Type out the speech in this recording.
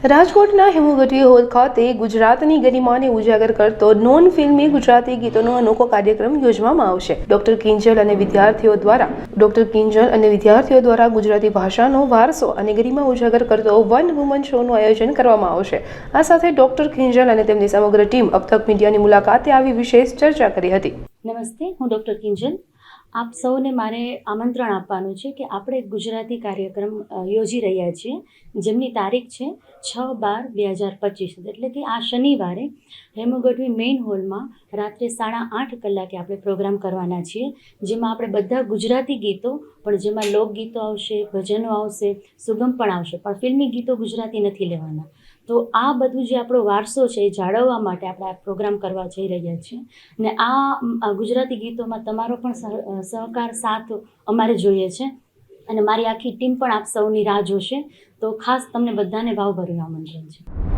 રાજકોટના હેમુગઢવી હોલ ખાતે ગુજરાતની ગરિમાને ઉજાગર કરતો નોન ફિલ્મી ગુજરાતી ગીતોનો અનોખો કાર્યક્રમ યોજવામાં આવશે. ડોક્ટર કિંજલ અને વિદ્યાર્થીઓ દ્વારા ગુજરાતી ભાષાનો વારસો અને ગરિમા ઉજાગર કરતો વન વુમન શોનું આયોજન કરવામાં આવશે. આ સાથે ડોક્ટર કિંજલ અને તેમની સમગ્ર ટીમ અબ તક મીડિયાની મુલાકાતે આવી વિશેષ ચર્ચા કરી હતી. નમસ્તે, હું ડૉક્ટર કિંજલ. આપ સૌને મારે આમંત્રણ આપવાનું છે કે આપણે ગુજરાતી કાર્યક્રમ યોજી રહ્યા છીએ, જેમની તારીખ છે 6/12/2025, એટલે કે આ શનિવારે હેમુગઢવી મેઇન હોલમાં રાત્રે 8:30 કલાકે આપણે પ્રોગ્રામ કરવાના છીએ, જેમાં આપણે બધા ગુજરાતી ગીતો, પણ જેમાં લોકગીતો આવશે, ભજનો આવશે, સુગમ પણ આવશે, પણ ફિલ્મી ગીતો ગુજરાતી નથી લેવાના. તો આ બધું જે આપણો વારસો છે એ જાળવવા માટે આપણે આ પ્રોગ્રામ કરવા જઈ રહ્યા છીએ. ને આ ગુજરાતી ગીતોમાં તમારો પણ સહકાર સાથ અમારે જોઈએ છે, અને મારી આખી ટીમ પણ આપ સૌની રાહ જોશે. તો ખાસ તમને બધાને ભાવભર્યું આમંત્રણ છે.